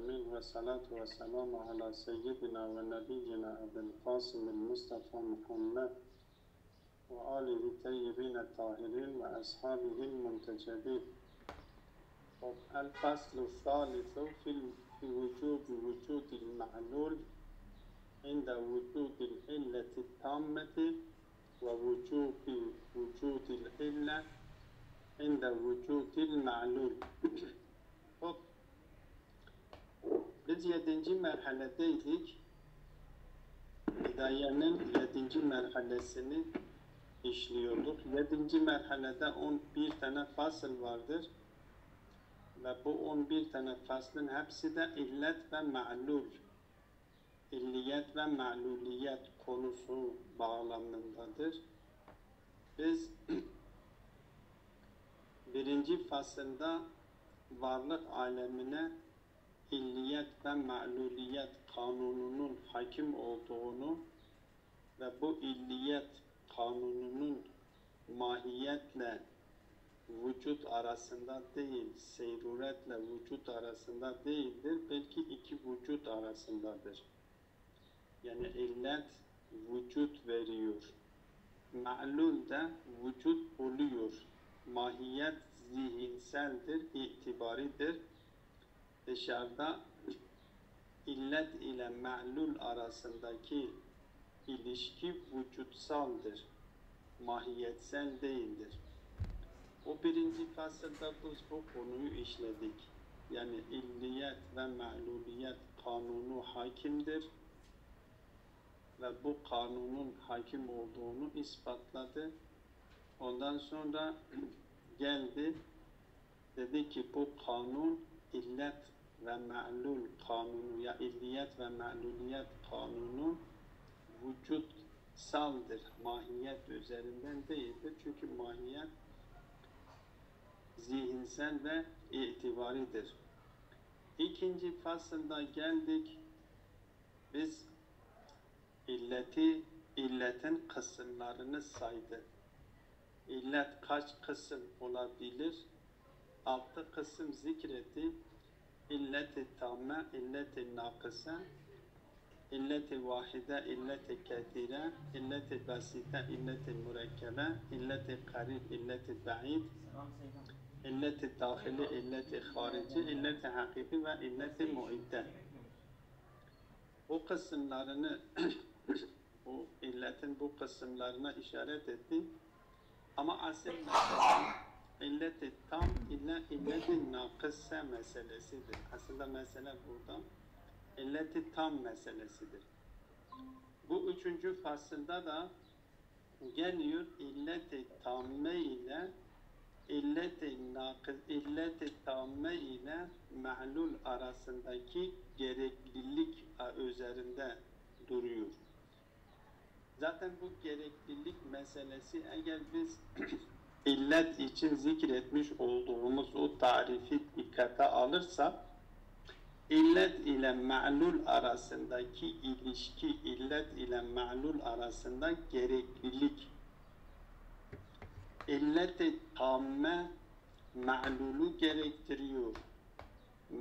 Ve salatu ve selamu ala seyyidina ve nebiyyina Ebu'l Kasım'il Mustafa Muhammed ve alihi teyyibine tahirin ve ashabihil muntecebin. El-faslu thalithu fi vücudil ma'lul inde vücudil illeti tammeti ve vücudil ille inde vücudil ma'lul. Biz 7. merhaledeydik. Hidayenin 7. merhalesini işliyorduk. 7. merhalede 11 tane fasıl vardır. Ve bu 11 tane faslın hepsi de illet ve ma'lul, illiyet ve ma'luliyet konusu bağlamındadır. Biz birinci fasılda varlık alemine illiyet ve ma'luliyet kanununun hakim olduğunu ve bu illiyet kanununun mahiyetle vücut arasında değil, seyruretle vücut arasında değildir, belki iki vücut arasındadır. Yani illet vücut veriyor, ma'lul de vücut oluyor. Mahiyet zihinseldir, itibaridir. Dışarıda illet ile ma'lul arasındaki ilişki vücutsaldır, mahiyetsel değildir. O birinci fasılda biz bu konuyu işledik. Yani illiyet ve ma'luliyet kanunu hakimdir ve bu kanunun hakim olduğunu ispatladı. Ondan sonra geldi, dedi ki bu kanun illet ve ma'lul kanunu ya illiyet ve ma'luliyet kanunu vücutsaldır, mahiyet üzerinden değildir. Çünkü mahiyet zihinsel ve itibaridir. İkinci fasılda geldik. Biz illetin kısımlarını saydık. İllet kaç kısım olabilir? 6 kısım zikretti. İlleti tamme, illeti nakıse, illeti vahide, illeti ketire, illeti basite, illeti mürekkebe, illeti karib, illeti ba'id, illeti dahili, illeti harici, illeti hakiki ve illeti muidde. Bu kısımlarını, bu illetin bu kısımlarına işaret etti. Ama aslında illeti tam ile illeti nakısse meselesidir. Aslında mesele burada illeti tam meselesidir. Bu üçüncü fasılda da geliyor illeti tamme ile illeti tamme ile ma'lul arasındaki gereklilik üzerinde duruyor. Zaten bu gereklilik meselesi eğer biz illet için zikretmiş olduğumuz o tarifi dikkate alırsak, illet ile ma'lul arasındaki ilişki, illet ile ma'lul arasında gereklilik, illet-i tamme ma'lulu gerektiriyor.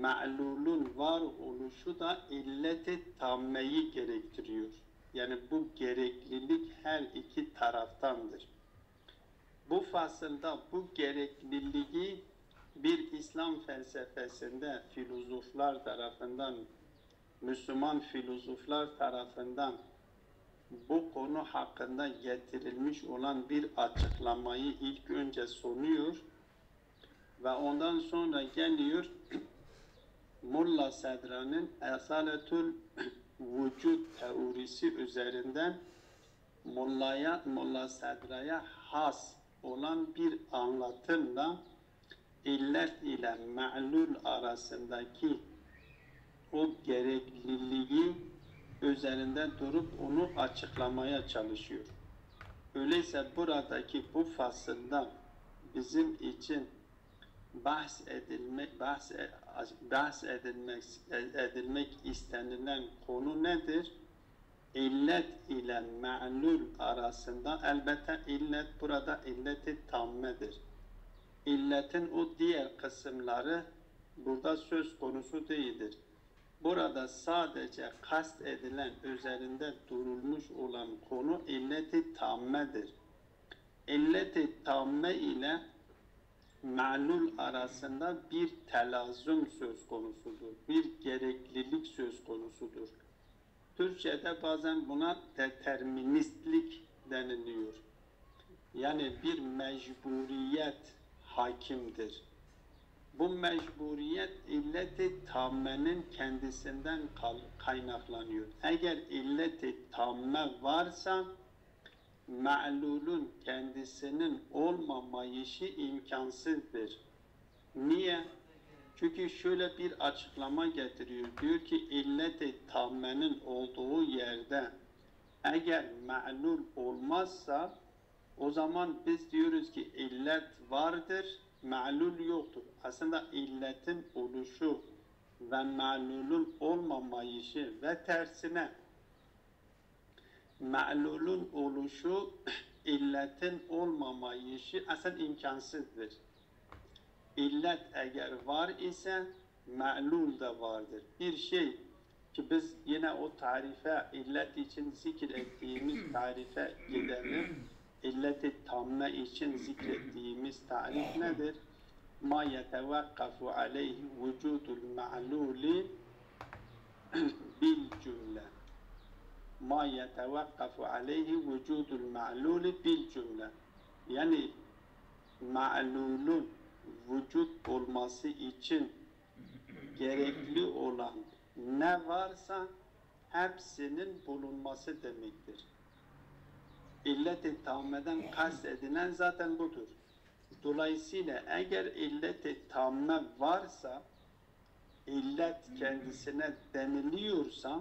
Ma'lulun var oluşu da illet-i tammeyi gerektiriyor. Yani bu gereklilik her iki taraftandır. Bu fasılda bu gerekliliği bir İslam felsefesinde filozoflar tarafından, Müslüman filozoflar tarafından bu konu hakkında getirilmiş olan bir açıklamayı ilk önce sunuyor ve ondan sonra geliyor Mulla Sedra'nın Esaletül Vücud teorisi üzerinden Mulla Sedra'ya has olan bir anlatımla illet ile ma'lul arasındaki o gerekliliği üzerinde durup onu açıklamaya çalışıyor. Öyleyse buradaki bu fasılda bizim için bahs edilmek istenilen konu nedir? İllet ile ma'lul arasında elbette illet burada illeti tammedir. İlletin o diğer kısımları burada söz konusu değildir. burada sadece kast edilen, üzerinde durulmuş olan konu illet-i tammedir. İllet-i tamme ile ma'lul arasında bir telazüm söz konusudur, bir gereklilik söz konusudur. Türkçe'de bazen buna deterministlik deniliyor. Yani bir mecburiyet hakimdir. Bu mecburiyet illet-i tammenin kendisinden kaynaklanıyor. Eğer illet-i tamme varsa, ma'lulun kendisinin olmamayışı imkansızdır. Niye? Çünkü şöyle bir açıklama getiriyor. Diyor ki illet-i tammenin olduğu yerde eğer ma'lul olmazsa o zaman biz diyoruz ki illet vardır, ma'lul yoktur. Aslında illetin oluşu ve ma'lulun olmamayışı ve tersine ma'lulun oluşu, illetin olmamayışı aslında imkansızdır. İllet eğer var ise ma'lul da vardır. Bir şey ki biz yine o tarife, illet için zikrettiğimiz tarife gidelim. İllet-i tamme için zikrettiğimiz tarif nedir? Ma yetevakkafu aleyhi vücudul ma'luli bil cümle. Ma yetevakkafu aleyhi vücudul ma'luli bil cümle. Yani ma'lulun vücut olması için gerekli olan ne varsa hepsinin bulunması demektir. İllet-i tammeden kastedilen zaten budur. Dolayısıyla eğer illet-i tamme varsa, illet kendisine deniliyorsa,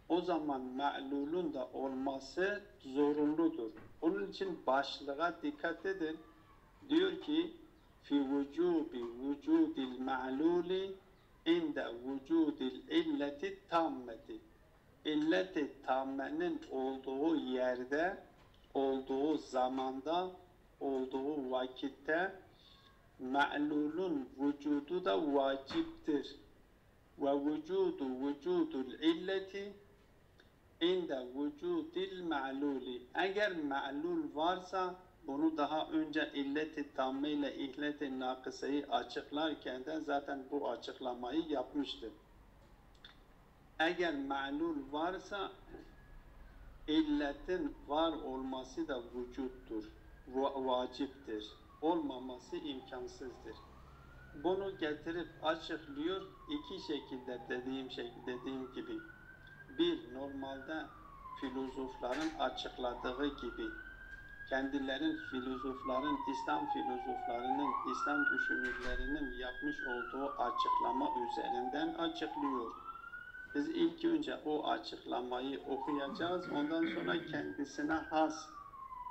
o zaman ma'lulun da olması zorunludur. Onun için başlığa dikkat edin. Diyor ki, fi vücubi vücudil ma'luli inde vücudil illeti tammeti. İllet-i tammenin olduğu yerde, olduğu zamanda, olduğu vakitte ma'lulun vücudu da vaciptir. Ve vücudul illeti inde vücudil ma'luli. Eğer ma'lul varsa, bunu daha önce illet-i tamme ile illet-i nakıseyi açıklarken de zaten bu açıklamayı yapmıştır. Eğer ma'lul varsa, illetin var olması da vücuttur, vaciptir. Olmaması imkansızdır. Bunu getirip açıklıyor iki şekilde dediğim gibi. Bir, normalde filozofların açıkladığı gibi. Kendilerin filozofların, İslam filozoflarının, İslam düşünürlerinin yapmış olduğu açıklama üzerinden açıklıyor. Biz ilk önce o açıklamayı okuyacağız, ondan sonra kendisine has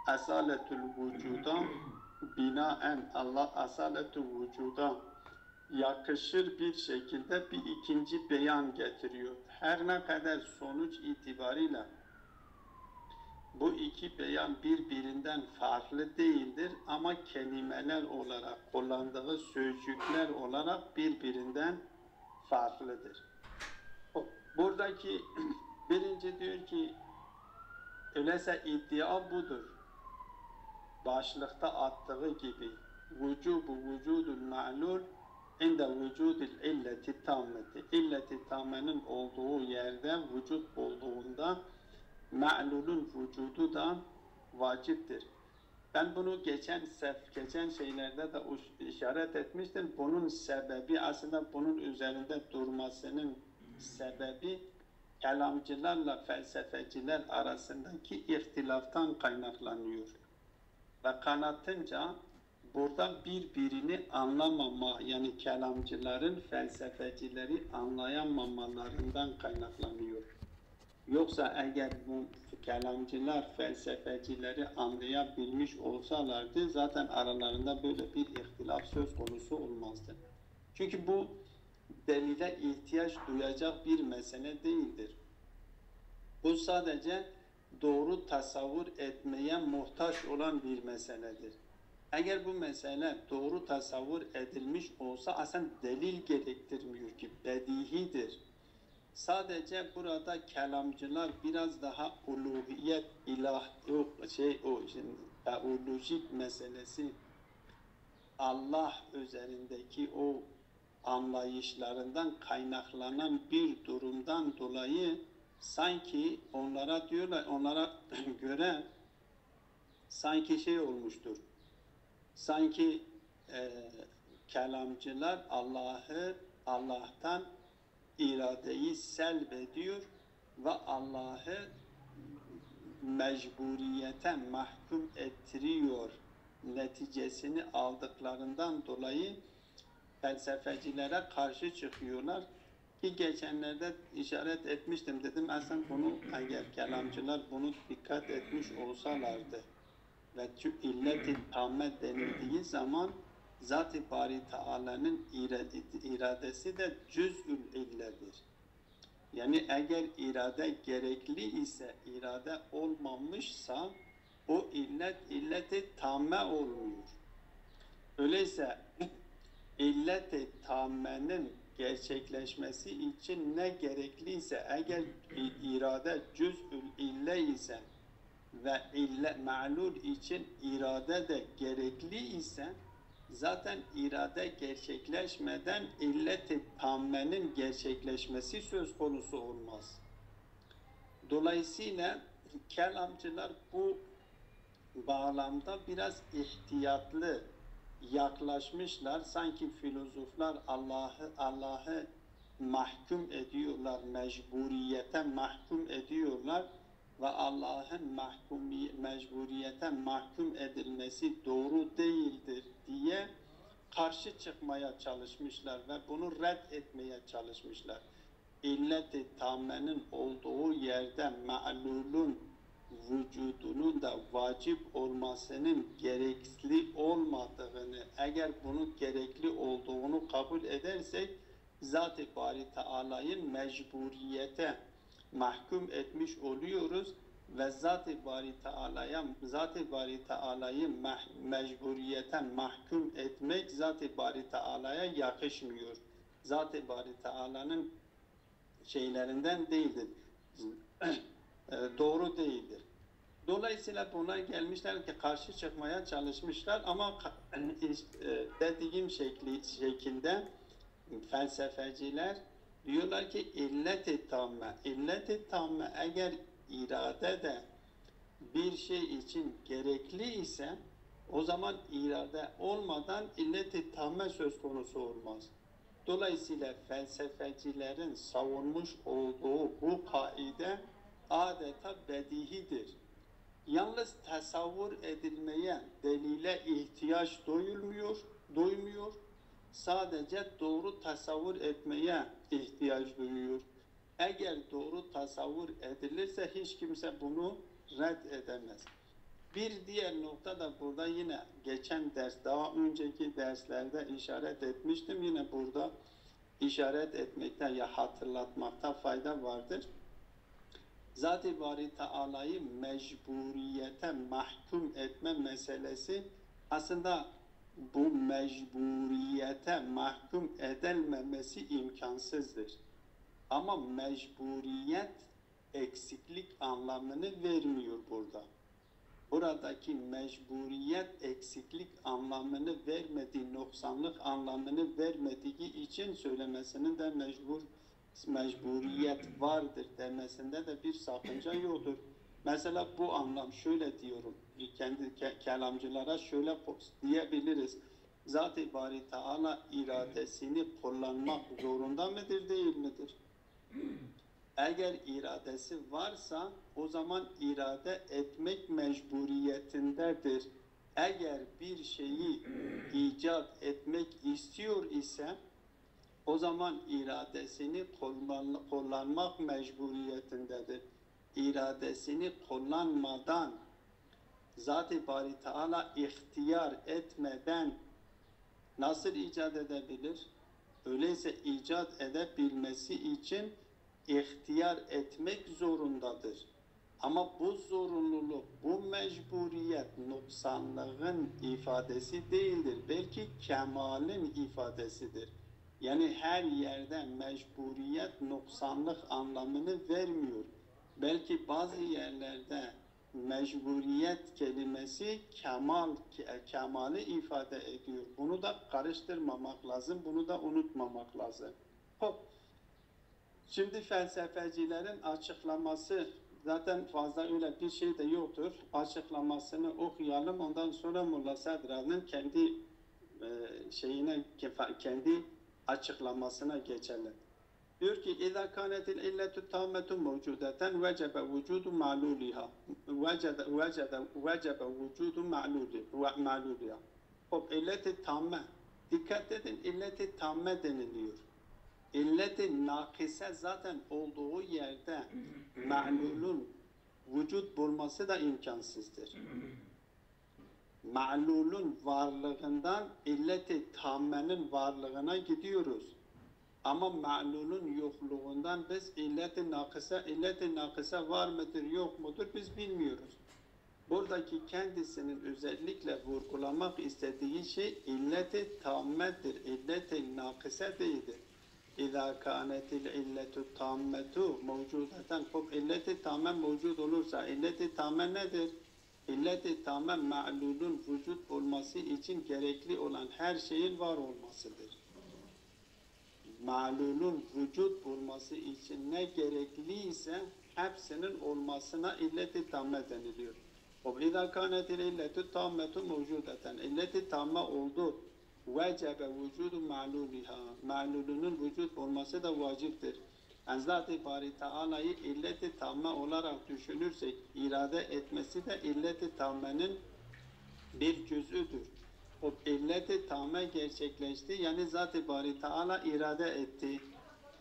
asaletül vücuda binaen Allah asaletül vücuda yakışır bir şekilde bir ikinci beyan getiriyor. Her ne kadar sonuç itibariyle bu iki beyan birbirinden farklı değildir ama kelimeler olarak, kullandığı sözcükler olarak birbirinden farklıdır. Buradaki birinci diyor ki, öyleyse iddia budur. Başlıkta attığı gibi, vücudul ma'lul inde vücudil illeti tammeti. İlleti tammenin olduğu yerde vücut olduğunda ma'lulun vücudu da vaciptir. Ben bunu geçen şeylerde de işaret etmiştim. Bunun sebebi aslında bunun üzerinde durmasının sebebi kelamcılarla felsefeciler arasındaki ihtilaftan kaynaklanıyor. Ve kanatınca burada birbirini anlamama, yani kelamcıların felsefecileri anlayamamalarından kaynaklanıyor. Yoksa eğer bu kelamcılar felsefecileri anlayabilmiş olsalardı zaten aralarında böyle bir ihtilaf söz konusu olmazdı. Çünkü bu delile ihtiyaç duyacak bir mesele değildir. Bu sadece doğru tasavvur etmeye muhtaç olan bir meseledir. Eğer bu mesele doğru tasavvur edilmiş olsa aslında delil gerektirmiyor ki, bedihidir. Sadece burada kelamcılar biraz daha uluhiyet, teolojik meselesi, Allah üzerindeki o anlayışlarından kaynaklanan bir durumdan dolayı sanki onlara göre sanki şey olmuştur. Sanki kelamcılar Allah'tan iradeyi selbediyor ve Allah'ı mecburiyete mahkum ettiriyor neticesini aldıklarından dolayı felsefecilere karşı çıkıyorlar ki geçenlerde işaret etmiştim, dedim aslında bunu eğer kelamcılar bunu dikkat etmiş olsalardı ve illet-i tamme denildiği zaman Zat-ı Bari Teala'nın iradesi de cüz'ül illedir. Yani eğer irade gerekli ise, irade olmamışsa o illet-i tamme olmuyor. Öyleyse illet-i tammenin gerçekleşmesi için ne gerekliyse, eğer irade cüz'ül ille ise ve ma'lul için irade de gerekli ise, zaten irade gerçekleşmeden illet-i tammenin gerçekleşmesi söz konusu olmaz. Dolayısıyla kelamcılar bu bağlamda biraz ihtiyatlı yaklaşmışlar. Sanki filozoflar Allah'ı mahkum ediyorlar, mecburiyete mahkum ediyorlar ve Allah'ın mecburiyete mahkum edilmesi doğru değildir diye karşı çıkmaya çalışmışlar ve bunu red etmeye çalışmışlar. İllet-i tammenin olduğu yerde ma'lulun vücudunun da vacip olmasının gerekli olmadığını, eğer bunun gerekli olduğunu kabul edersek, Zat-ı Bari Teala'yı mecburiyete mahkum etmiş oluyoruz ve Zat-ı Bari Teala'yı mecburiyete mahkum etmek Zat-ı Bari Teala'ya yakışmıyor. Zat-ı Bari Teala'nın şeylerinden değildir. Doğru değildir. Dolayısıyla buna gelmişler ki karşı çıkmaya çalışmışlar ama dediğim şekilde felsefeciler diyorlar ki illet-i tamme eğer irade de bir şey için gerekli ise o zaman irade olmadan illet-i tamme söz konusu olmaz. Dolayısıyla felsefecilerin savunmuş olduğu bu kaide adeta bedihidir. Yalnız tasavvur edilmeye, delile ihtiyaç duymuyor. Sadece doğru tasavvur etmeye ihtiyaç duyuyor. Eğer doğru tasavvur edilirse hiç kimse bunu red edemez. Bir diğer nokta da burada yine geçen daha önceki derslerde işaret etmiştim. Yine burada işaret etmekte ya hatırlatmakta fayda vardır. Zat-ı Bari Teala'yı mecburiyete mahkum etme meselesi aslında bu mecburiyete mahkum edilmemesi imkansızdır. Ama mecburiyet eksiklik anlamını vermiyor burada. Buradaki mecburiyet eksiklik anlamını vermediği, noksanlık anlamını vermediği için söylemesinin de mecburiyet vardır demesinde de bir sakınca yoktur. Mesela bu anlam şöyle diyorum, kendi kelamcılara şöyle diyebiliriz. Zat-ı Bari Teala iradesini kullanmak zorunda mıdır, değil midir? Eğer iradesi varsa o zaman irade etmek mecburiyetindedir. Eğer bir şeyi icat etmek istiyor ise o zaman iradesini kullanmak mecburiyetindedir. İradesini kullanmadan Zat-ı Bari Teala ihtiyar etmeden nasıl icat edebilir? Öyleyse icat edebilmesi için ihtiyar etmek zorundadır. Ama bu zorunluluk, bu mecburiyet noksanlığın ifadesi değildir. Belki kemalin ifadesidir. Yani her yerde mecburiyet noksanlık anlamını vermiyor. Belki bazı yerlerde mecburiyet kelimesi kemali ifade ediyor. Bunu da karıştırmamak lazım, bunu da unutmamak lazım. Hop. Şimdi felsefecilerin açıklaması, zaten fazla öyle bir şey de yoktur. Açıklamasını okuyalım, ondan sonra Molla Sadra'nın kendi kendi açıklamasına geçelim. Diyor ki اِذَا كَانَتِ الْاِلَّةُ تَامَّةُ مَوْجُودَةً وَجَبَ وُجُودُ مَعْلُولِهَا وَجَبَ وُجُودُ مَعْلُولِهَا. Hop, illet-i tamme. Dikkat edin, illet-i tamme deniliyor. İllet-i nakise zaten olduğu yerde ma'lulun vücut bulması da imkansızdır. Ma'lulun varlığından illet-i tammenin varlığına gidiyoruz. Ama ma'lulun yokluğundan biz illet-i nakise var mıdır yok mudur biz bilmiyoruz. Buradaki kendisinin özellikle vurgulamak istediği şey illet-i tammedir, illet-i nakise değildir. İzâ kânetil illetu tammetu mevcudeten. İlleti tamme mevcud olursa, illeti tamme nedir? İlleti tamme ma'lulun vücut olması için gerekli olan her şeyin var olmasıdır. Ma'lulun vücut olması için ne gerekliyse hepsinin olmasına illeti tamme deniliyor. İzâ kânetil illetu tammetu mevcudeten. İlleti tamme oldu. Vecebe vücudu ma'luliha. Ma'lulunun vücut olması da vaciptir. Yani Zat-ı Bari Teala'yı illet-i tamme olarak düşünürsek, irade etmesi de illet-i tammenin bir cüz'üdür. O illet-i tamme gerçekleşti, yani Zat-ı Bari Teala irade etti.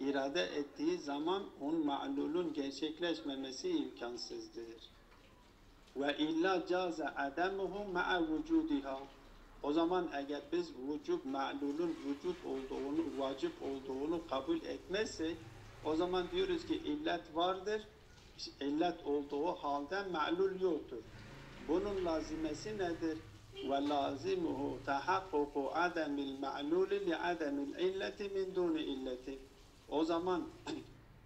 İrade ettiği zaman onun ma'lulun gerçekleşmemesi imkansızdır. Ve illa caze ademuhu ma'a vücudiha. O zaman eğer biz ma'lulun vücut olduğunu, vacip olduğunu kabul etmezsek, o zaman diyoruz ki illet vardır, illet olduğu halde ma'lul yoktur. Bunun lazimesi nedir? Ve lazimuhu tahakkuku ademil ma'luli li ademil illeti min duni illeti. O zaman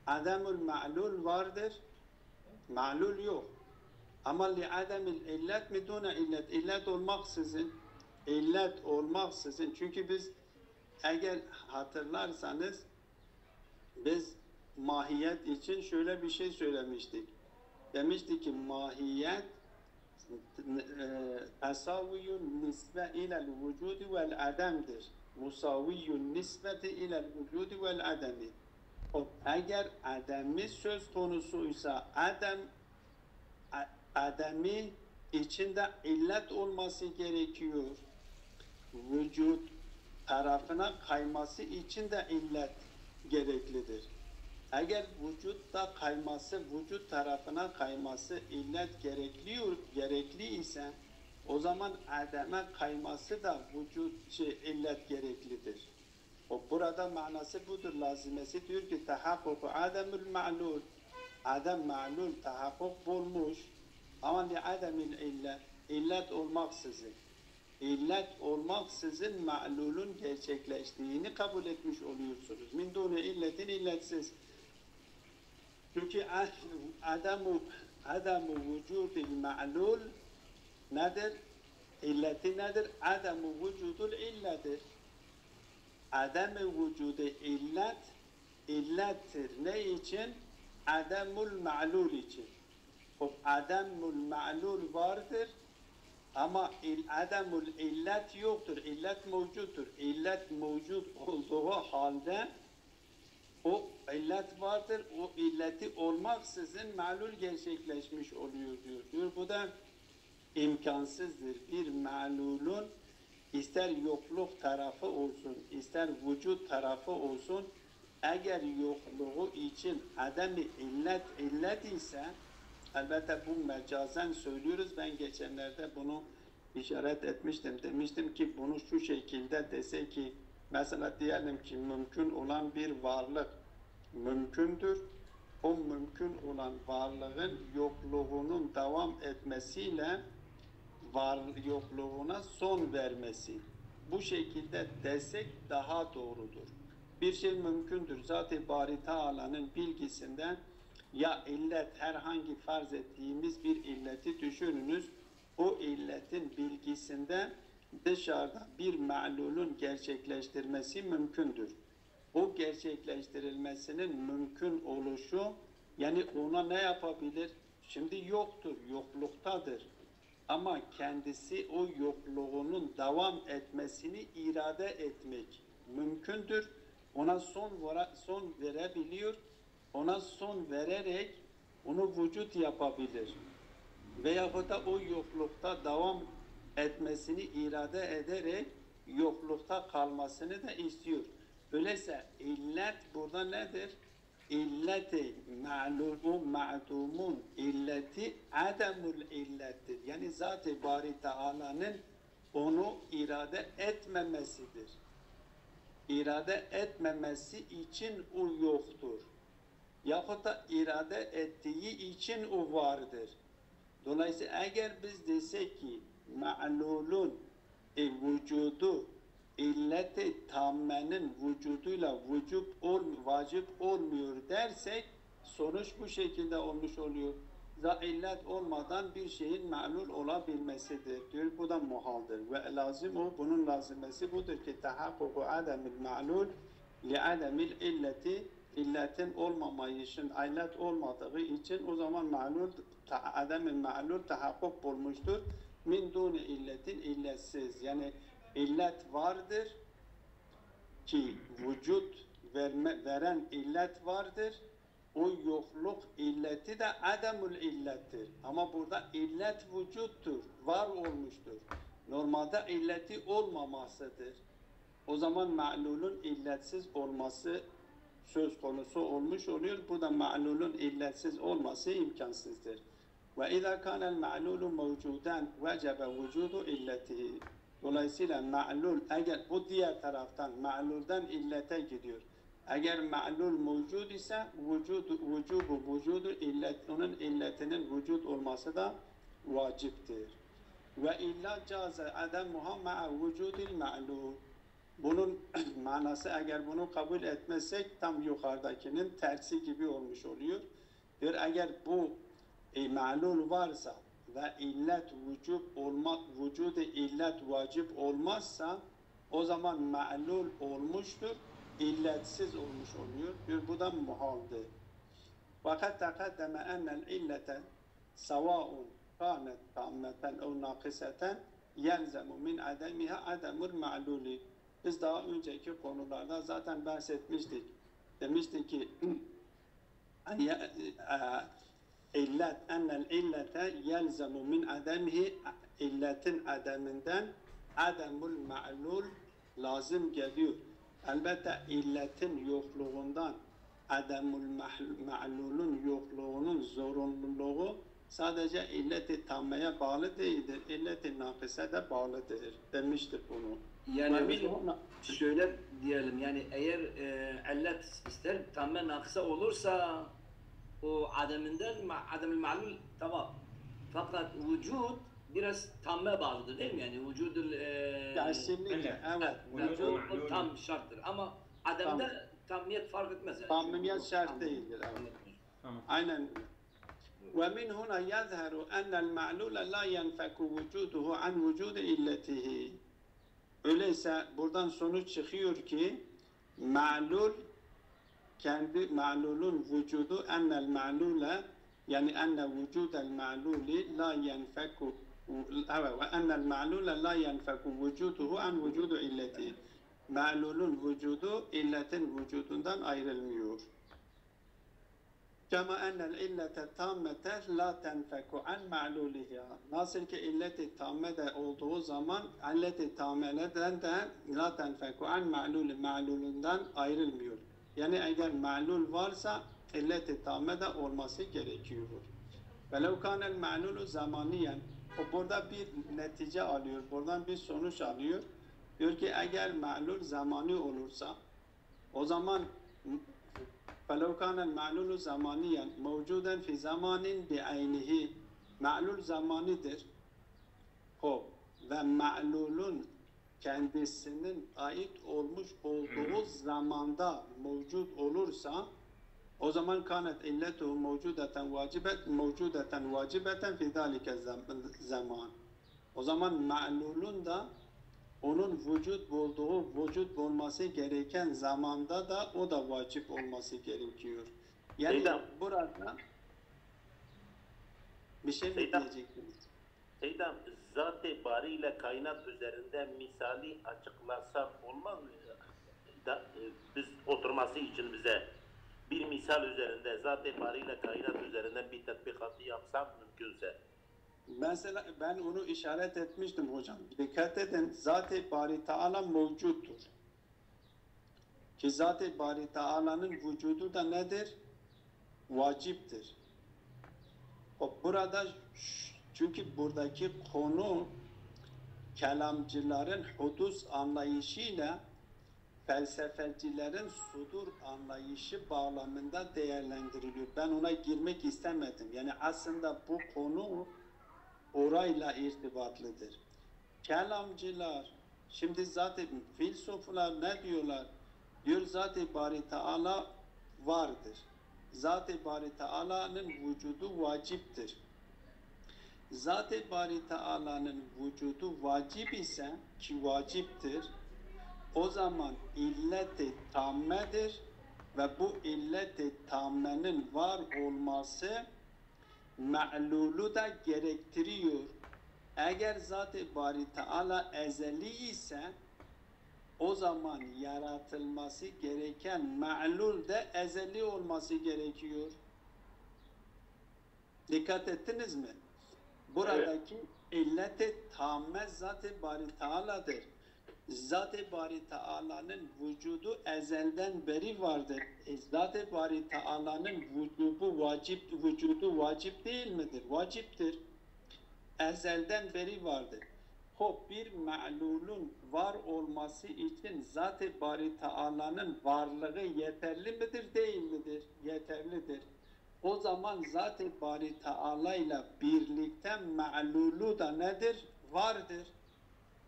ademul ma'lul vardır, ma'lul yok. Ama li ademil illet min duni illet, illet olmaksızın, çünkü biz eğer hatırlarsanız biz mahiyet için şöyle bir şey söylemiştik. Demiştik ki mahiyet tasavviyun nisbe ilel vücudi vel ademdir. Musaviyyun nisbeti ilel vücudi vel ademi. Eğer ademi söz konusuysa ademi içinde illet olması gerekiyor. Vücut tarafına kayması için de illet gereklidir. Eğer vücutta kayması, vücut tarafına kayması illet gerekli ise, o zaman ademe kayması da illet gereklidir. Burada manası budur, lazimesi diyor ki tahakkuku ademül ma'lul. Adem ma'lul tahakkuk bulmuş ama li ademil illet olmaksızın. İllet olmaksızın ma'lulun gerçekleştiğini kabul etmiş oluyorsunuz. Min duni illetin illetsiz. Çünkü ademu vücudil ma'lul nedir? İlleti nedir? Ademu vücudul illedir. Adem-i vücudu illettir. Ne için? Ademul ma'lul için. O ademul ma'lul vardır ama ademul illet yoktur. İllet mevcuttur. İllet mevcut olduğu halde o illet vardır. O illeti olmaksızın ma'lul gerçekleşmiş oluyor diyor. Bu da imkansızdır. Bir ma'lulun ister yokluk tarafı olsun, ister vücut tarafı olsun, eğer yokluğu için adem-i illet ise, elbette bu mecazen söylüyoruz. Ben geçenlerde bunu işaret etmiştim. Demiştim ki bunu şu şekilde dese ki, mesela diyelim ki mümkün olan bir varlık mümkündür. O mümkün olan varlığın yokluğunun devam etmesiyle yokluğuna son vermesi. Bu şekilde desek daha doğrudur. bir şey mümkündür. Zat-ı Bari Teala'nın bilgisinden ya illet herhangi farz ettiğimiz bir illeti düşününüz. O illetin bilgisinde dışarıda bir ma'lulun gerçekleştirmesi mümkündür. O gerçekleştirilmesinin mümkün oluşu yani ona ne yapabilir? Şimdi yoktur, yokluktadır. Ama kendisi o yokluğunun devam etmesini irade etmek mümkündür. Ona son verebiliyor. Ona son vererek onu vücut yapabilir. Veyahut da o yoklukta devam etmesini irade ederek yoklukta kalmasını da istiyor. Öyleyse illet burada nedir? İlleti ma'lumu ma'dumun illeti ademul illettir. Yani Zat-ı Bari Teala'nın onu irade etmemesidir. İrade etmemesi için o yoktur. Yahut da irade ettiği için o vardır. Dolayısıyla eğer biz desek ki ma'lulun vücudu illeti tammenin vücuduyla vacip olmuyor dersek sonuç bu şekilde olmuş oluyor. İllet olmadan bir şeyin ma'lul olabilmesidir diyor. Bu da muhaldir. Ve lazım o bunun lazımesi budur ki tahakkuku ademil ma'lul li ademil illeti illetin olmamayışın illet olmadığı için o zaman ma'lul ademil ma'lul tahakkuk bulmuştur. Min duni illetin illetsiz. Yani illet vardır ki vücut veren illet vardır. O yokluk illeti de ademul illettir. Ama burada illet vücuttur, var olmuştur. Normalde illeti olmamasıdır. O zaman ma'lulun illetsiz olması söz konusu olmuş oluyor. Bu da ma'lulun illetsiz olması imkansızdır. Ve izâ kânel ma'lulu mevcûden vecebe vücudu illetihi. Dolayısıyla ma'lul, eğer bu diğer taraftan ma'lulden illete gidiyor. Eğer ma'lul mevcud ise vücudu illet, onun illetinin vücut olması da vaciptir. Ve illa caze ademuha ma'a vücudil ma'lul. Bunun manası eğer bunu kabul etmezsek tam yukarıdakinin tersi gibi olmuş oluyor. Eğer bu ma'lul varsa ve illet vücudu illet vacip olmazsa o zaman ma'lul olmuştur, illetsiz olmuş oluyor. Bu da muhaldir. Fakat takaddeme ennel illete savaun kânet tammeten ev nakiseten yelzemu min ademiha ademul ma'luli. Biz daha önceki konularda zaten bahsetmiştik. Demiştik ki illet ennel illete yelzemu min ademihi illetin ademinden ademul ma'lul lazım geliyor. Elbette illetin yokluğundan ademul ma'lulun yokluğunun zorunluluğu sadece illet-i tammeye bağlı değildir. İllet-i nakise de bağlıdır demiştir bunu. Yani şöyle diyelim yani eğer illet ister tamme nakısa olursa o ademül ma'lul tamam. Fakat vücut biraz tamme bağlıdır değil mi? Yani vücudul kesinlikle evet. Vücut tam şarttır ama ademde tammiyet fark etmez yani. Tammiyet şart değildir. Evet. Tamam. Aynen. ومن هنا يظهر أن المعلول لا ينفك وجوده عن وجود illetihi. Öyleyse buradan sonuç çıkıyor ki ma'lul kendi ma'lulun vücudu ennel ma'lule yani enne vücudel ma'luli la yenfeku ve ennel ma'lule la yenfeku vücuduhu an vücudu illeti. Ma'lulun vücudu illetin vücudundan ayrılmıyor. Kema ennel illete tammete la tenfeku an ma'luliha. Nasıl ki illeti tammede olduğu zaman illeti tammeleden de la tenfeku an ma'lulundan ayrılmıyor. Yani eğer ma'lul varsa illet-i tammede olması gerekiyor. Velev kânel ma'lulu zamaniyen. O burada bir netice alıyor, buradan bir sonuç alıyor. Diyor ki eğer ma'lul zamani olursa o zaman فَلَوْ كَانَ الْمَعْلُولُ زَمَانِيًا مَوْجُودًا فِي زَمَانٍ بِعَيْنِهِ. Ma'lul zamanidir. Ve ma'lulun kendisinin ait olmuş olduğu zamanda mevcut olursa o zaman kanet illetuhu mevcudeten vacibeten fi zalike zaman. O zaman ma'lulun da onun vücut bulması gereken zamanda da o da vacip olması gerekiyor. Yani Seydam. burada bir şey mi Seydam. diyecektiniz? Seydam, zat-ı bari ile kainat üzerinde misali açıklarsak olmaz mı? Biz oturması için bize bir misal üzerinde zat-ı bari ile kainat üzerinden bir tatbikatı yapsak mümkünse. Mesela ben onu işaret etmiştim hocam. Dikkat edin, Zat-ı Bari Teala mevcuttur. Ki Zat-ı Bari Teala'nın vücudu da nedir? Vaciptir. Burada çünkü buradaki konu kelamcıların hudus anlayışıyla felsefecilerin sudur anlayışı bağlamında değerlendiriliyor. Ben ona girmek istemedim. Yani aslında bu konu orayla irtibatlıdır. Kelamcılar, şimdi zaten filozoflar ne diyorlar? Diyor Zat-ı Bari Teala vardır. Zat-ı Bari Teala'nın vücudu vaciptir. Zat-ı Bari Teala'nın vücudu vacip ise ki vaciptir, o zaman illet-i tammedir ve bu illet-i tammenin var olması ma'lulu da gerektiriyor. Eğer Zat-ı Bari Teala ezeli ise o zaman yaratılması gereken ma'lul de ezeli olması gerekiyor. Dikkat ettiniz mi? Buradaki illet-i tamme Zat-ı Bari Teala'dır. Zat-ı Bari Teala'nın vücudu ezelden beri vardır. Zat-ı Bari Teala'nın vücudu vacip değil midir? Vaciptir. Ezelden beri vardır. Bir ma'lulun var olması için Zat-ı Bari Teala'nın varlığı yeterli midir, değil midir? Yeterlidir. O zaman Zat-ı Bari Teala ile birlikte ma'lulu da nedir? Vardır.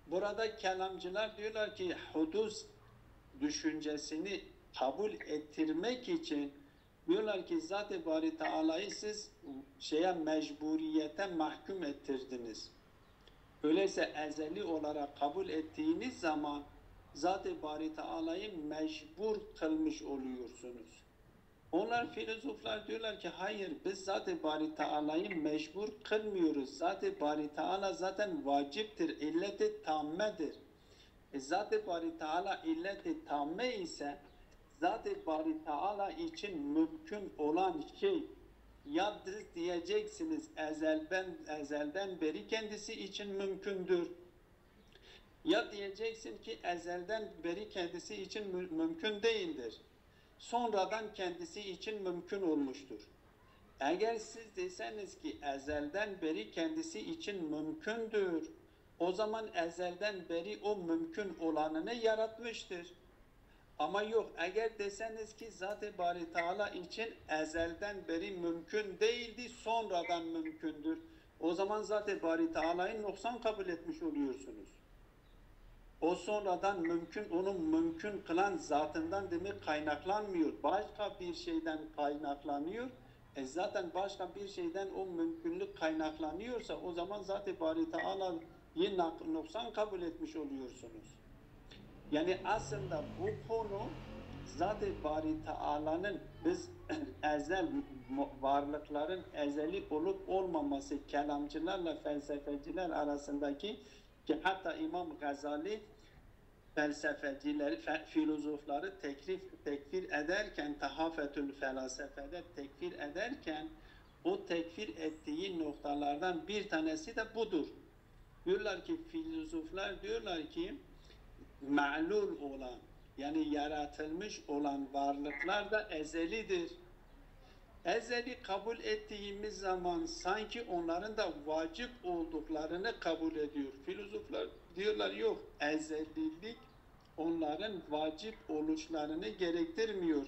Burada kelamcılar diyorlar ki hudus düşüncesini kabul ettirmek için diyorlar ki Zat-ı Bari Teala'yı siz mecburiyete mahkum ettirdiniz. Öyleyse ezeli olarak kabul ettiğiniz zaman Zat-ı Bari Teala'yı mecbur kılmış oluyorsunuz. Onlar filozoflar diyorlar ki hayır, biz Zat-ı Bari Teala'yı mecbur kılmıyoruz. Zat-ı Bari Teala zaten vaciptir, illet-i tammedir. Zat-ı Bari Teala illet-i tamme ise Zat-ı Bari Teala için mümkün olan şey, ya diyeceksiniz ezelden beri kendisi için mümkündür. Ya diyeceksin ki ezelden beri kendisi için mümkün değildir. Sonradan kendisi için mümkün olmuştur. Eğer siz deseniz ki ezelden beri kendisi için mümkündür, o zaman ezelden beri o mümkün olanını yaratmıştır. Ama yok, eğer deseniz ki Zat-ı Bari Teala için ezelden beri mümkün değildi, sonradan mümkündür, o zaman Zat-ı Bari Teala'yı noksan kabul etmiş oluyorsunuz. O sonradan mümkün, onun mümkün kılan zatından demek kaynaklanmıyor. Başka bir şeyden kaynaklanıyor. Zaten başka bir şeyden o mümkünlük kaynaklanıyorsa o zaman Zat-ı Bari Teala'yı noksan kabul etmiş oluyorsunuz. Yani aslında bu konu Zat-ı Bari Teala'nın biz varlıkların ezeli olup olmaması kelamcılarla felsefeciler arasındaki ki hatta İmam Gazali felsefecileri, filozofları tekfir ederken, Tahafetül Felasefe'de tekfir ederken o tekfir ettiği noktalardan bir tanesi de budur. Diyorlar ki filozoflar diyorlar ki ma'lul olan yani yaratılmış olan varlıklar da ezelidir. Ezeli kabul ettiğimiz zaman sanki onların da vacip olduklarını kabul ediyor. Filozoflar diyorlar yok, ezelilik onların vacip oluşlarını gerektirmiyor.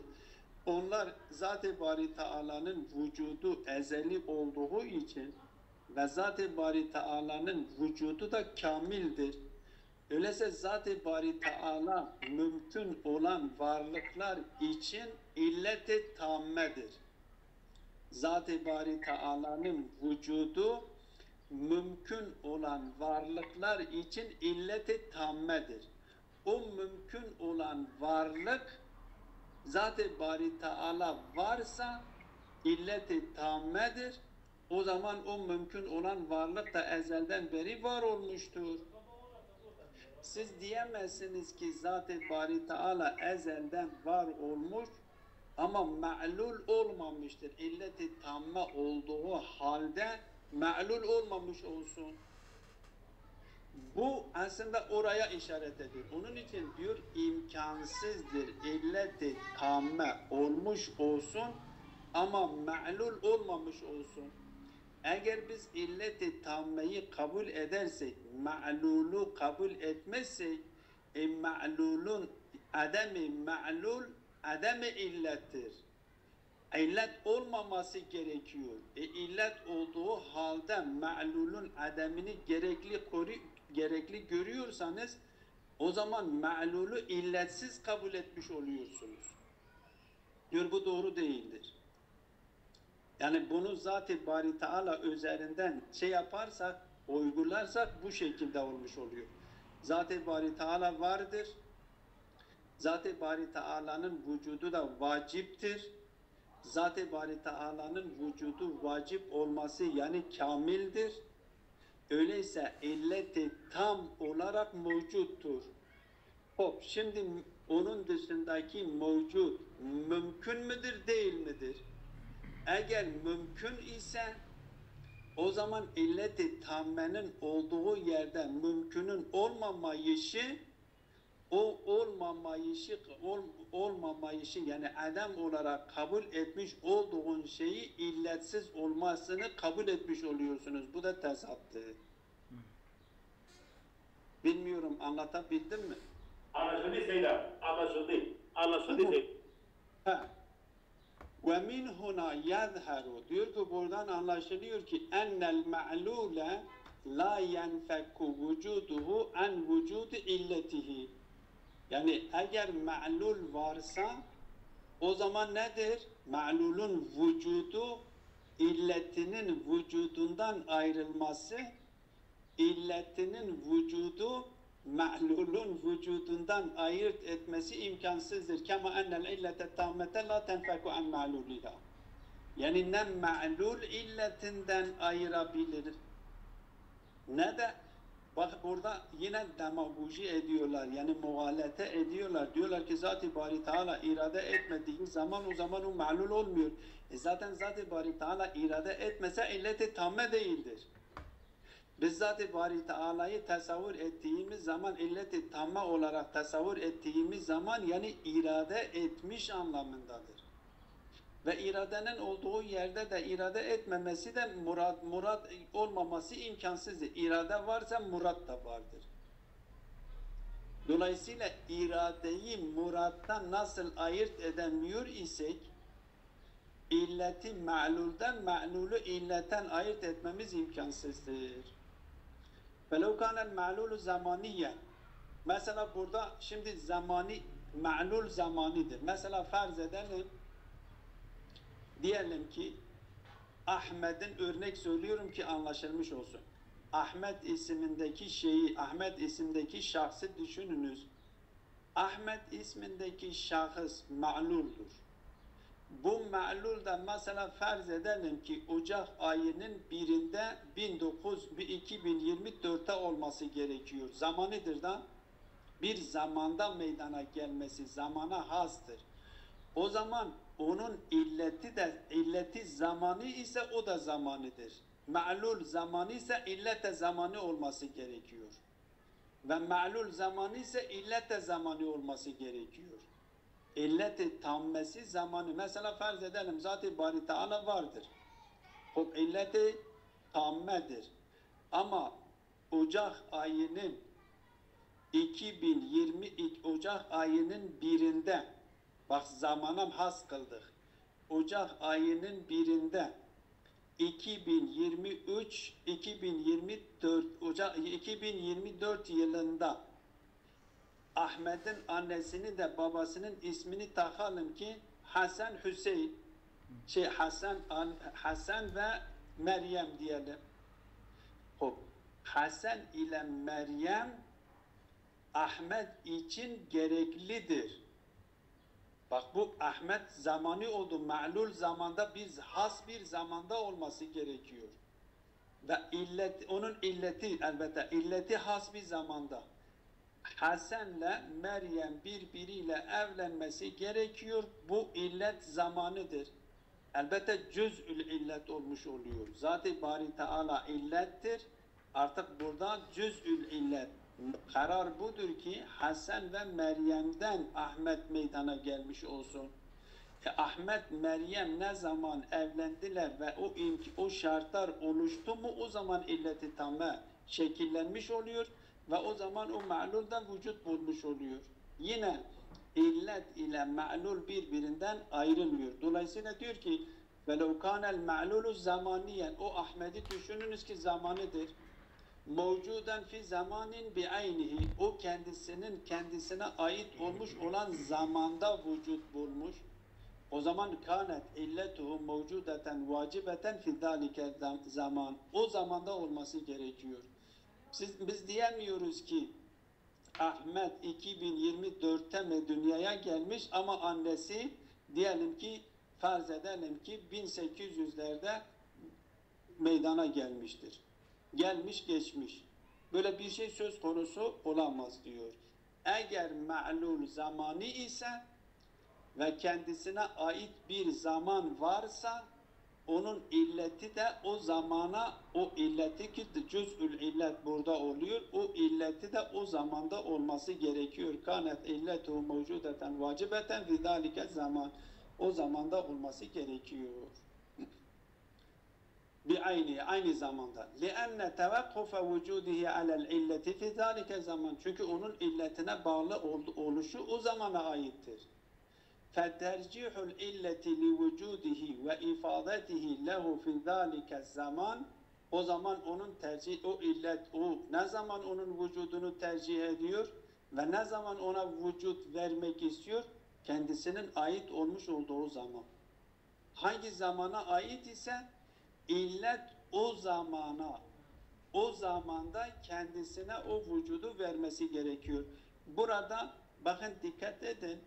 Onlar Zat-ı Bari Teala'nın vücudu ezeli olduğu için ve Zat-ı Bari Teala'nın vücudu da kamildir. Öyleyse Zat-ı Bari Teala mümkün olan varlıklar için illet-i tammedir. Zat-ı Bari Teala'nın vücudu mümkün olan varlıklar için illet-i tammedir. O mümkün olan varlık Zat-ı Bari Teala varsa illet-i tammedir. O zaman o mümkün olan varlık da ezelden beri var olmuştur. Siz diyemezsiniz ki Zat-ı Bari Teala ezelden var olmuş ama ma'lul olmamıştır. İllet-i tamme olduğu halde ma'lul olmamış olsun. Bu aslında oraya işaret ediyor. Onun için diyor imkansızdır illet-i tamme olmuş olsun ama ma'lul olmamış olsun. Eğer biz illet-i tammeyi kabul edersek, ma'lulu kabul etmezsek, ma'lulun ademi ma'lul, ademi illettir. İllet olmaması gerekiyor. İllet olduğu halde ma'lulun ademini gerekli görüyorsanız, o zaman ma'lulu illetsiz kabul etmiş oluyorsunuz. Diyor bu doğru değildir. Yani bunu Zat-ı Bari Teala üzerinden yaparsak, uygularsak bu şekilde olmuş oluyor. Zat-ı Bari Teala vardır. Zat-ı Bari Teala'nın vücudu da vaciptir. Zat-ı Bari Teala'nın vücudu vacip olması yani kamildir. Öyleyse illet-i tam olarak mevcuttur. Şimdi onun dışındaki mevcut mümkün müdür değil midir? Eğer mümkün ise o zaman illet-i tammenin olduğu yerde mümkünün olmamayışı yani adam olarak kabul etmiş olduğun şeyi illetsiz olmasını kabul etmiş oluyorsunuz. Bu da tezattır. Bilmiyorum anlatabildim mi? Anlaşıldı Seyyid. Anlaşıldı Seyyid. Ve min huna yezheru diyor ki buradan anlaşılıyor ki ennel ma'lule la yenfekku vücuduhu an vücudu illetihi. Yani eğer ma'lul varsa o zaman nedir? Ma'lulun vücudu illetinin vücudundan ayrılması, illetinin vücudu ma'lulun vücudundan ayırt etmesi imkansızdır. Kema ennel illete tammete la tenfeku an ma'luliha. Yani ne ma'lul illetinden ayırabilir ne de bak burada yine demagoji ediyorlar. Yani muhalete ediyorlar. Diyorlar ki Zat-ı Bari Teala irade etmediği zaman o zaman o ma'lul olmuyor. Zaten Zat-ı Bari Teala irade etmese illet-i tamme değildir. Biz Zat-ı Bari Teala'yı tasavvur ettiğimiz zaman illet-i tamme olarak tasavvur ettiğimiz zaman yani irade etmiş anlamındadır. Ve iradenin olduğu yerde de irade etmemesi de murad olmaması imkansızdır. İrade varsa murad da vardır. Dolayısıyla iradeyi muraddan nasıl ayırt edemiyor isek illeti ma'lulden ma'lulu illetten ayırt etmemiz imkansızdır. فَلَوْ كَانَ الْمَعْلُولُ زَمَانِيًّا Mesela burada şimdi ma'lul zamanidir. Mesela farz edelim diyelim ki Ahmet'in örnek söylüyorum ki anlaşılmış olsun. Ahmet isimdeki şahsı düşününüz. Ahmet ismindeki şahıs ma'luldur. Bu ma'lul da mesela farz edelim ki Ocak ayının birinde 2024'te olması gerekiyor. Zamanıdır da bir zamanda meydana gelmesi zamana hastır. O zaman onun illeti zamanı ise o da zamanıdır. Ma'lul zamanı ise illete zamanı olması gerekiyor. Ve ma'lul zamanı ise illete zamanı olması gerekiyor. İlleti tammesi zamanı. Mesela farz edelim Zat-ı Bari Teala vardır. O illeti tammedir. Ama Ocak ayının 2020 Ocak ayının birinde bak zamana has kıldık. Ocak ayının birinde 2024 yılında Ahmet'in annesini de babasının ismini takalım ki Hasan Hüseyin, Hasan ve Meryem diyelim. Hop. Hasan ile Meryem Ahmet için gereklidir. Bak bu Ahmet zamanı oldu. Ma'lul zamanda has bir zamanda olması gerekiyor. Ve onun illeti elbette illeti has bir zamanda. Hasan'la Meryem birbiriyle evlenmesi gerekiyor. Bu illet zamanıdır. Elbette cüz'ül illet olmuş oluyor. Zat-ı Bari Teala illettir. Artık burada cüz'ül illet. Karar budur ki Hasan ve Meryem'den Ahmet meydana gelmiş olsun. Ahmet, Meryem ne zaman evlendiler ve o şartlar oluştu mu o zaman illet-i tamme şekillenmiş oluyor ve o zaman o ma'lulden vücut bulmuş oluyor. Yine illet ile ma'lul birbirinden ayrılmıyor. Dolayısıyla diyor ki وَلَوْ كَانَ الْمَعْلُولُ زَمَانِيًا O Ahmet'i düşününüz ki zamanıdır. Mevcuden fi zamanin bi'aynihi O kendisine ait olmuş olan zamanda vücut bulmuş. O zaman kânet illetuhu mevcudeten vacibeten fi zâlike zaman. O zamanda olması gerekiyor. Biz diyemiyoruz ki Ahmet 2024'te mi dünyaya gelmiş ama annesi diyelim ki farz edelim ki 1800'lerde meydana gelmiştir. Gelmiş geçmiş. Böyle bir şey söz konusu olamaz diyor. Eğer ma'lul zamanı ise ve kendisine ait bir zaman varsa onun illeti de o zamana o illeti ki cüz'ül illet burada oluyor. O illeti de o zamanda olması gerekiyor. Kanet illetu mevcudeten vacibeten fi zalike zaman. O zamanda olması gerekiyor. Aynı zamanda. لِأَنَّ تَوَقُّفَ وُجُودِهِ عَلَى الْاِلَّةِ فِي ذَٰلِكَ zaman. Çünkü onun illetine bağlı oluşu o zamana aittir. فَتَرْجِحُ الْاِلَّةِ لِوُجُودِهِ وَاِفَادَتِهِ لَهُ فِي ذَٰلِكَ zaman. O zaman onun o illet, ne zaman onun vücudunu tercih ediyor ve ne zaman ona vücut vermek istiyor? Kendisinin ait olmuş olduğu zaman. Hangi zamana ait ise illet o zamanda kendisine o vücudu vermesi gerekiyor. Burada bakın dikkat edin.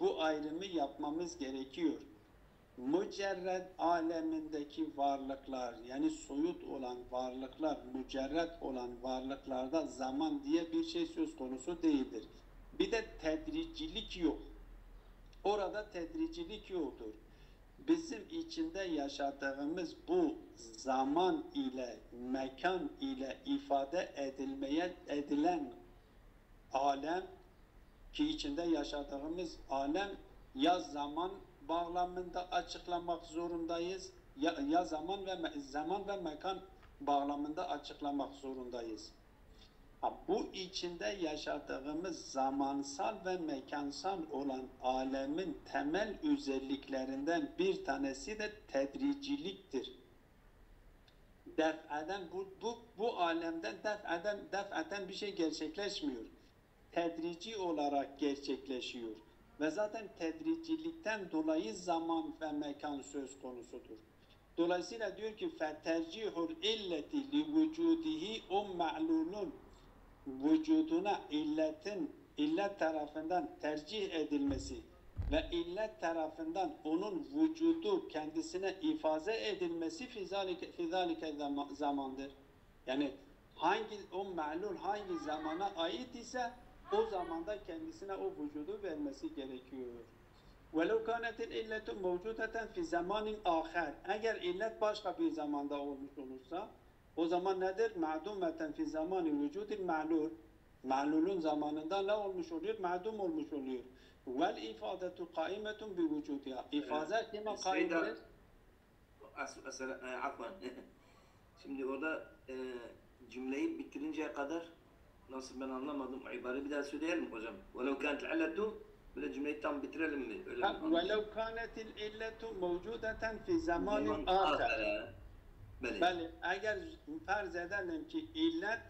Bu ayrımı yapmamız gerekiyor. Mücerred alemindeki varlıklar yani soyut olan varlıklar, mücerred olan varlıklarda zaman diye bir şey söz konusu değildir. Bir de tedricilik yok. Orada tedricilik yoktur. Bizim içinde yaşadığımız bu zaman ile, mekan ile ifade edilen alem ki içinde yaşadığımız alem ya zaman bağlamında açıklamak zorundayız ya zaman ve mekan bağlamında açıklamak zorundayız. Bu içinde yaşadığımız zamansal ve mekansal olan alemin temel özelliklerinden bir tanesi de tedriciliktir. Bu alemden def'eden bir şey gerçekleşmiyor. Tedrici olarak gerçekleşiyor. Ve zaten tedricilikten dolayı zaman ve mekan söz konusudur. Dolayısıyla diyor ki فَتَرْجِحُ الْاِلَّةِ لِوُجُودِهِ o ma'lulun vücuduna illet tarafından tercih edilmesi ve illet tarafından onun vücudu kendisine ifade edilmesi fizalike zamandır. Yani o ma'lul hangi zamana ait ise o zamanda kendisine o vücudu vermesi gerekiyor. وَلَوْ كَانَتِ الْاِلَّةُ مَوْجُودَةً فِي زَمَانٍ آخَرٍ Eğer illet başka bir zamanda olmuş olursa o zaman nedir? مَعْدُومَةً فِي زَمَانِ وُجُودِ الْمَعْلُولِ Ma'lulun zamanında ne olmuş oluyor? Ma'dum olmuş oluyor. وَالْاِفَادَةُ قَائِمَةٌ بِوُجُودِهَا İfade kime kaimdir? Afwan. Şimdi orada cümleyi bitirinceye kadar nasıl ben anlamadım. İbareyi bir daha söyleyelim hocam. وَلَوْ كَانَتْ الْعِلَّةُ Böyle cümleyi tam bitirelim mi? وَلَوْ كَانَتِ الْاِلَّةُ مَوْجُودَةً فِي زَمَانٍ آخَرٍ Eğer farz edelim ki illet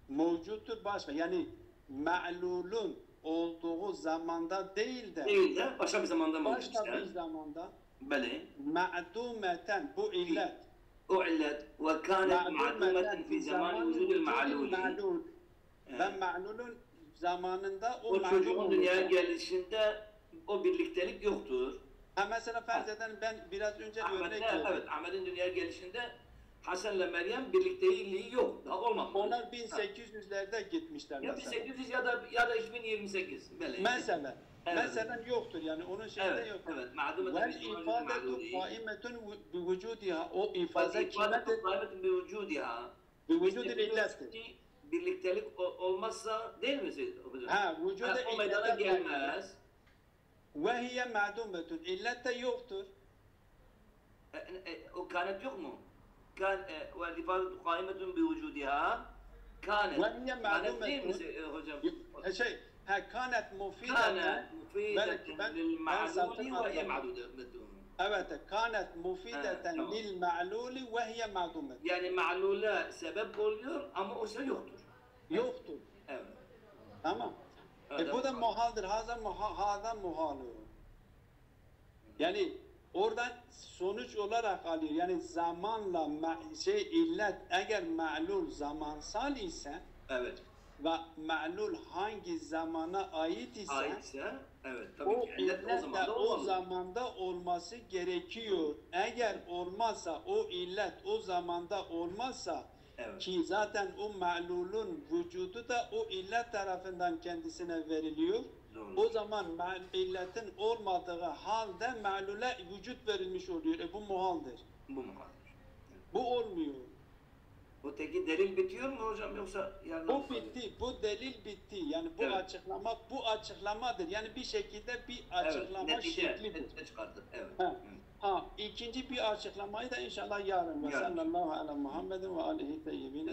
mevcuttur başka yani ma'lulun olduğu zamanda değil de Değil de başka bir zamanda mı başka bir olmuşlar? zamanda Beli. ma'dumeten bu illet أعلت وكانت معدومة في زمان وجود المعلول. ma'lul ve Evet. ma'lulun zamanında o O ma'lul çocuğun dünyaya olacak. gelişinde o birliktelik yoktur. Ha mesela farz eden ben biraz önce örnek Ahmet'le, verdim. evet, Ahmet'in dünyaya gelişinde Hasan'la Meryem birlikteliği yok. Daha olmamış. Onlar 1800'lerde gitmişler Ya mesela. 1800 ya da 2028. Böyle. Mesela. Evet. Mesela yoktur yani onun şeyinde Evet, yok. evet. Ma'dumet Vel ifadetu kaimetun bi vücudiha o ifade kimedir? Kıymetin bir vücudiha. Bi vücudil illettir. Birliktelik olmazsa değil mi Seyyid Hocam? Ha vücuda O meydana gelmez. Ve hiye ma'dumetun illette yoktur. O kânet yok mu? Vel ifadetu kaimetun bi vücudiha. Kânet. Ve hiye Kânet değil mi ma'dumetun. hocam? Kanet mufideten. كانت مفيدة للمعلول وهي معدودة. Evet, kanet mufideten tamam. lil ma'luli ve hiye ma'dumet. Yani ma'lule sebep oluyor ama o şey yoktur. Yoktur. Evet. Tamam. Evet, Bu da evet. muhaldir. Hada muhalı. Yani oradan sonuç olarak alıyor. Yani zamanla illet eğer ma'lul zamansal ise Evet. ve ma'lul hangi zamana ait ise Aitse, evet. Tabii o ki illet illet o zaman de da o olmalı. zamanda olması gerekiyor. Eğer olmazsa o illet o zamanda olmazsa Evet. ki zaten o ma'lulun vücudu da o illet tarafından kendisine veriliyor. Doğru. O zaman illetin olmadığı halde ma'lule vücut verilmiş oluyor. Bu muhaldir. Bu muhakkak. Bu olmuyor. Öteki delil bitiyor mu hocam yoksa yarın? Bu bitti. Bu delil bitti. Yani bu Evet. açıklama bu açıklamadır. Yani bir şekilde bir açıklama evet, netice, şeklidir. netice çıkardı. Evet. Ha. Evet. Ha, ikinci bir açıklamayı da inşallah yarın. Ve Yarın. sallallahu ala Muhammedin ve alihi teyyibine.